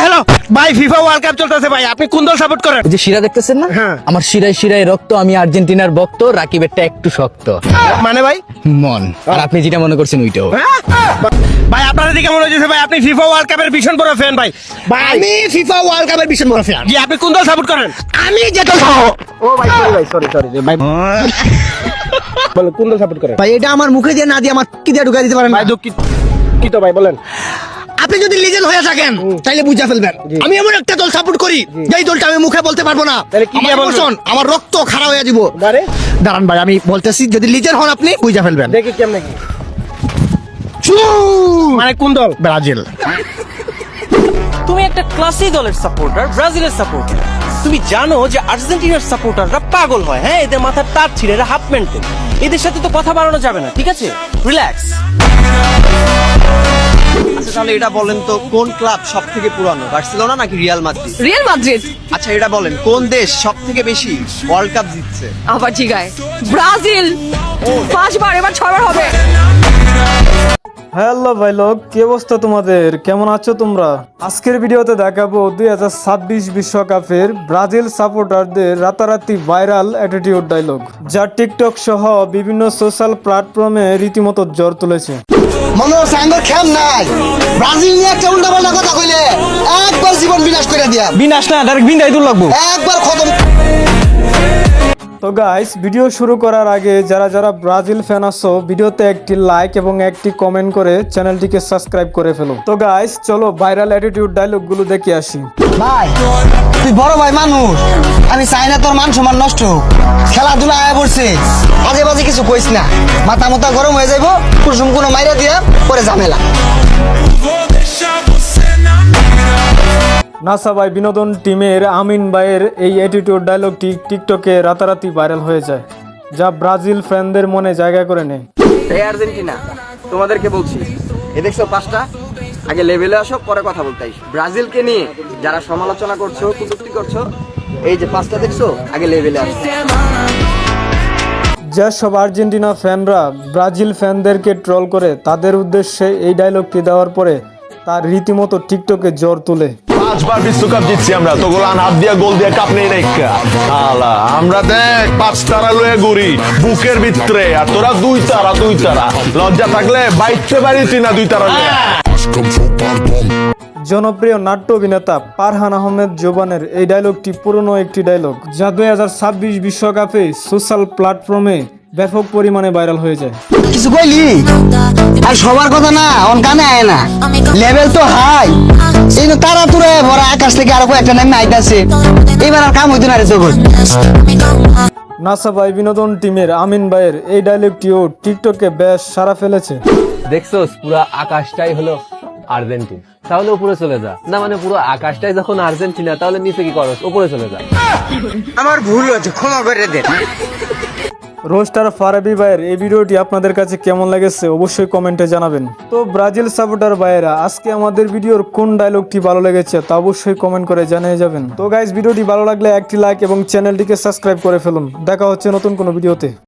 Hello ভাই, FIFA world cup চলতেছে ভাই, আপনি কোন দল সাপোর্ট করেন? এই যে শিরা দেখতেছেন না, হ্যাঁ। আমার শিরায় শিরায় রক্ত, আমি আর্জেন্টিনার ভক্ত, রাকিবেরটা একটু শক্ত মানে ভাই মন। আর আপনি যেটা মনে করছেন ওইটাও। ভাই আপনার দিকে মনে হচ্ছে ভাই আপনি ফিফা ওয়ার্ল্ড কাপের ভীষণ বড় ফ্যান ভাই। ভাই আমি ফিফা ওয়ার্ল্ড কাপের ভীষণ বড় ফ্যান। জি, আপনি কোন দল সাপোর্ট করেন? আমি যেটা ও ভাই সরি ভাই বলেন কোন দল সাপোর্ট করেন? ভাই, এটা আমার মুখে দিয়ে না দিয়ে আমার কি দিয়ে ঢুকাই দিতে পারেন ভাই ভাই? দুঃখিত ভাই, বলেন। আপনি যদি লিজেন্ড হয়ে থাকেন তাইলে বুঝা ফেলবেন আমি এমন একটা দল সাপোর্ট করি যেই দলটা আমি মুখে বলতে পারবো না। তাহলে কি দিয়ে আমার বলবেন? emotion, আমার রক্ত খারাপ হয়ে যাব। বারে দাঁড়ান ভাই, আমি বলতেছি, যদি লিজেন্ড হন আপনি বুঝা ফেলবেন। দেখি কেমনে কি, ছু! মানে কোন দল? ব্রাজিল। তুমি একটা ক্লাসি দলের সাপোর্টার, ব্রাজিলের সাপোর্টার। তুমি জানো যে আর্জেন্টিনার সাপোর্টাররা পাগল হয়, হ্যাঁ, এদের মাথার তার ছিঁড়ে, এরা হাফ মেন্টেল। এদের সাথে তো কথা বাড়ানো যাবে না, ঠিক আছে? রিল্যাক্স। আচ্ছা তাহলে এটা বলেন তো, কোন ক্লাব সব থেকে পুরানো, বার্সেলোনা নাকি রিয়াল মাদ্রিদ? Real Madrid. আচ্ছা এটা বলেন, কোন দেশ সব থেকে বেশি ওয়ার্ল্ড কাপ জিতছে? আবার জিগায় ব্রাজিল 5 বার, এবার 6 বার হবে। হ্যালো ভাই লোক, কি অবস্থা তোমাদের? কেমন আছো তোমরা? আজকের ভিডিওতে দেখাবো 2026 বিশ্বকাপের ব্রাজিল সাপোর্টারদের রাতারাতি ভাইরাল অ্যাটিটিউড ডায়লগ, যা টিকটক সহ বিভিন্ন সোশ্যাল প্ল্যাটফর্মে রীতিমতো জ্বর তুলেছে। মনে হচ্ছে আঙ্গুর খেম নাই, ব্রাজিল নিয়ে একটা উল্টাপাল্টা কথা কইলে একবার জীবন বিনাশ করে দিয়া, বিনাশ না, ডাইরেক্ট বিন্দাই দূর লাগবো। একবার খতম। তো গাইস, ভিডিও শুরু করার আগে যারা যারা ব্রাজিল ফ্যান আছো, ভিডিওতে একটি লাইক এবং একটি কমেন্ট করে চ্যানেলটিকে সাবস্ক্রাইব করে ফেলো। তো গাইস চলো ভাইরাল অ্যাটিটিউড ডায়লগ গুলো দেখে আসি। ভাই তুই বড় ভাই মানুষ, আমি চাই না তোর মান সম্মান নষ্ট হোক। খেলাধুলা আয়া পড়ছে, আজে বাজে কিছু কইস না, মাথা মাথা গরম হয়ে যাইবো, কুসুম কোনো মাইরা দিয়া পরে ঝামেলা। নাসা ভাই বিনোদন টিমের আমিন ভাইয়ের এই অ্যাটিটিউড ডায়লগটি টিকটকে রাতারাতি ভাইরাল হয়ে যায়, যা ব্রাজিল ফ্যানদের মনে জায়গা করে নেয়। এই আর্জেন্টিনা, তোমাদেরকে বলছি, এ দেখছো পাঁচটা, আগে লেভেলে আসো, পরে কথা বলতে আইসো। ব্রাজিলকে নিয়ে যারা সমালোচনা করছো, কটূক্তি করছো, এই যে পাঁচটা দেখছো, আগে লেভেলে আসো। যেসব আর্জেন্টিনা ফ্যানরা ব্রাজিল ফ্যানদেরকে ট্রল করে, তাদের উদ্দেশ্যে এই ডায়লগটি দেওয়ার পরে তার রীতিমতো টিকটকে জ্বর তুলে। 5 বার বিশ্বকাপ জিতছি আমরা, তো গোলান হাত দিয়া গোল দিয়ে কাপ নেই রেখা আলা আমরা দেখ 5 তারা লয়ে ঘুরি বুকের ভিতরে, আর তোরা 2 তারা লজ্জা থাকলে বাইতে বাড়িতে না 2 তারা লয়ে। জনপ্রিয় নাট্য অভিনেতা ফারহান আহমেদ জোবানের এই ডায়লগটি পুরনো একটি ডায়লগ, যা 2026 বিশ্বকাপে সোশ্যাল প্ল্যাটফর্মে ব্যাপক পরিমাণে ভাইরাল হয়ে যায়। কিছু কইলি আর সবার কথা না অন কানে আয় না, লেভেল তো হাই, এই তো তারা তুরে ভরা আকাশ থেকে আরো একটা নামে আইতাছে, এবার আর কাম হইতো না রে তোর। নাসা ভাই বিনোদন টিমের আমিন ভাইয়ের এই ডায়লগটিও টিকটকে বেশ সাড়া ফেলেছে। দেখছোস, পুরো আকাশটাই হলো আর্জেন্টিনা, তাহলে উপরে চলে যা। না মানে পুরো আকাশটাই যখন আর্জেন্টিনা, তাহলে নিচে কি করস? উপরে চলে যা। আমার ভুল হয়েছে, ক্ষমা করে দে। রোস্টার ফারাবি ভাইয়ের এই ভিডিওটি আপনাদের কাছে কেমন লেগেছে অবশ্যই কমেন্টে জানাবেন। তো ব্রাজিল সাপোর্টার ভাইয়েরা, আজকে আমাদের ভিডিওর কোন ডায়লগটি ভালো লেগেছে তা অবশ্যই কমেন্ট করে জানিয়ে যাবেন। তো গাইস, ভিডিওটি ভালো লাগলে একটি লাইক এবং চ্যানেলটিকে সাবস্ক্রাইব করে ফেলুন। দেখা হচ্ছে নতুন কোনো ভিডিওতে।